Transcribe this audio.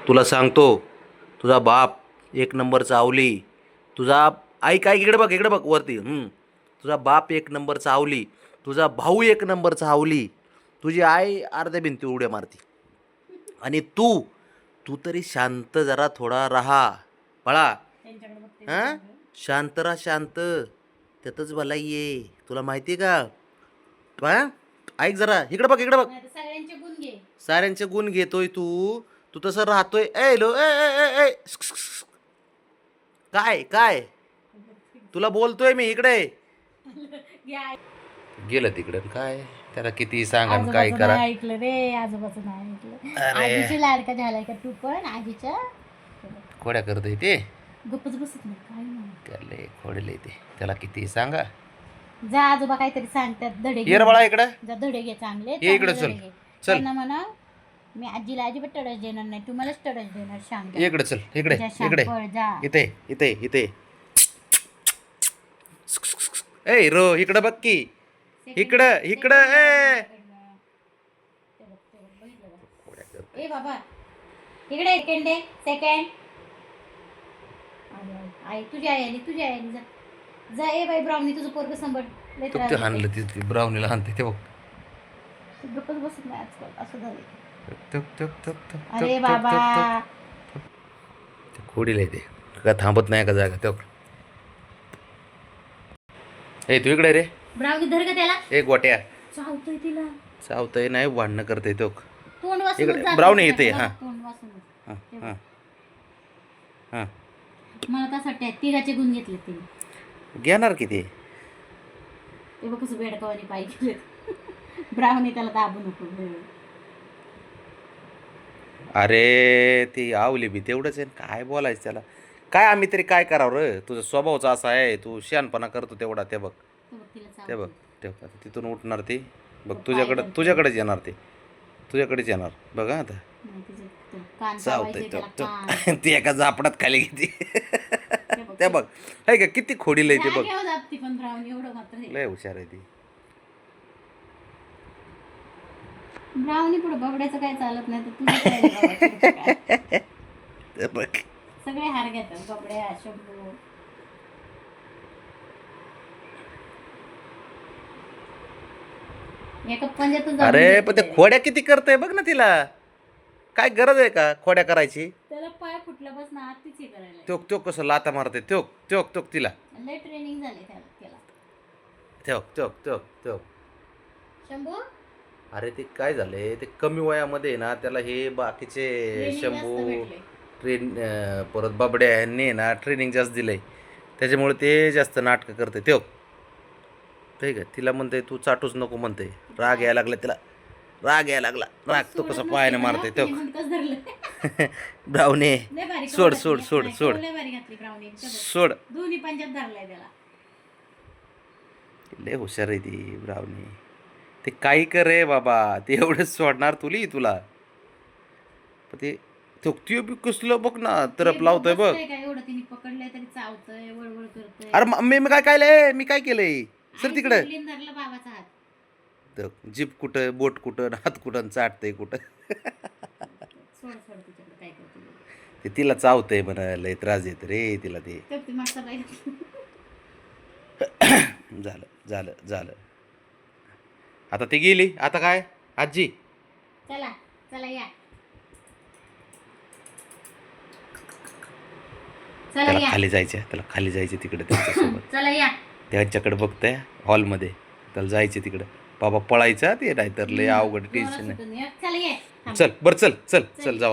तुला सांगतो, तुझा बाप एक नंबरचा आवली. तुझा ऐक ऐक इकडे बघ वरती. तुझा बाप एक नंबरचा आवली. तुझा भाऊ एक नंबरचा आवली. तुझी आई अर्ध्या भिंती उड्या मारती. आणि तू तू तरी शांत जरा थोडा राहा बाळा. हां, शांत राहा शांत. त्यातच भलाई ये. तुला माहिती आहे का? हां, ऐक जरा इकडे बघ सगळ्यांचे गुण घे. साऱ्यांचे गुण घेतोय तू. तू तसं राहतोय. ए लो ए ए ए ए. काय काय तुला बोलतोय मी इकडे. गेलं तिकडे काय त्याला किती सांगा आणि काय आजोबाचं करा. नाही ऐकलं रे, आजोबाचं नाही ऐकलं. अरे. आजीची लाडका झालाय का तू पण आजीच्या? खोड्या करतोय ते. गप्पच बसत नाही काय नाही. त्याला खोडले ते त्याला किती सांगा. जा आजोबा काहीतरी सांगतात धडे घे. ये रे बाळा इकडे. जा धडे घे चांगले. ये इकडे चांगले चल. धडे घे. चल. त्यांना म्हणा मी आजीला अजिबात टडच देणार नाही, तुम्हालाच टडच देणार. सांग जा. इकडे चल. इकडे जा, इकडे शांपळ, जा. इथे इथे इथे. ए रो इकडे बघ की. इकडं इकडं. ए ए बाबा इकडे सेकंड सेकंड. आई तुझी आई आली, तुझी आई आली. जा जा. ए बाई ब्राउनी तुझं पोरग सांभाळ. लय तू त्रास ते देते. हाणलं ते ब्राउनीला हाणते ते बघ. गप्पच बसत नाही आजकाल, असं झालं. टक टक टक टक अरे टक बाबा टक टक. ते खोडीला येते का थांबत नाही का जागा तो. ए तू इकडे रे. ब्राउनी धर का त्याला. ए गोट्या. चावतोय तिला. चावतंय नाही भांडणं करते तो. तोंड वासून इकडे ब्राउनी येते. हां तोंड वासून. हां हां हां. मला कसं वाटतंय तिघाचे गुण घेतले तिने. घेणार किती. ते बघ कसं बेडकावाने पाय केले. ब्राउनी त्याला दाबू नको. अरे ती आवली बी तेवढंच आहे. काय बोलायचं त्याला. काय आम्ही तरी काय करावं रे. तुझा स्वभावचा असा आहे. तू शहाणपणा करतो तेवढा. ते बघ ते बघ ते बघ. तिथून उठणार ती बघ. तुझ्याकडेच येणार ते. तुझ्याकडेच येणार बघ. आता चावतंय तो. ती एका झापडात खाली घेते. ते बघ आहे का किती खोडील आहे ते बघ. पण ब्राउनी एवढं मात्र लय हुशार आहे ती. ब्राउनी पुढे बबड्याचं काय चालत नाही तर तुझं काय. ते बघ सगळे हार घेतात बबड्या शंभू. एका पंजातच जाऊन अरे बसले पण ते ते. खोड्या किती करतोय बघ ना तिला. काय गरज आहे का खोड्या करायची. त्याला पाय फुटल्यापासून आतीच हे करायला. त्योक त्योक कसं लाता मारते. त्योक त्योक त्योक तिला. लय ट्रेनिंग झाले त्याला. त्योक त्योक त्योक त्योक. शंभू अरे ते काय झालंय ते कमी वयामध्ये ना त्याला हे बाकीचे ट्रेनिंग जास्त शंभू भेटले. परत बाबड्या यांनी ना ट्रेनिंग जास्त दिलंय. त्याच्यामुळे ते जास्त नाटकं करते. त्योक ठीक आहे. तिला म्हणते तू चाटूच नको म्हणते. राग यायला लागला तिला. राग यायला लागला. राग तो कसं पायाने मारते त्योक. ब्राउनी सोड सोड सोड सोड सोड. दोन्ही पंजात धरलाय त्याला. लय हुशार आहे ती ब्राउनी. ते काही कर रे बाबा. ते एवढंच सोडणार तुला. पण ते ती बी कसलं बघ ना तरप लावतोय बघ. एवढं तिने पकडलंय तरी चावतंय वळवळ करतोय. अरे मी काय केलंय. मी काय केलंय सर तिकडे. धरलं बाबाचा हात. जीप कुठं बोट कुठं हात कुठं चाटतंय कुठं. सोड सोड तिच्याकडे काय करतो. ते तिला चावतंय म्हणा. लय त्रास देत रे तिला ते. ती मागचा बाई. झालं झालं झालं. आता ती गेली. आता काय आजी. चला चला या. चला त्याला या. खाली जायचे तिकडे त्यांच्यासोबत. चला या. त्यांच्याकडे बघताय हॉलमध्ये. त्याला जायचे तिकडे. बाबा पळायचा ते नाहीतर लय अवघड टेन्शन. चला ये. चल बरं चल चल चल जाऊ.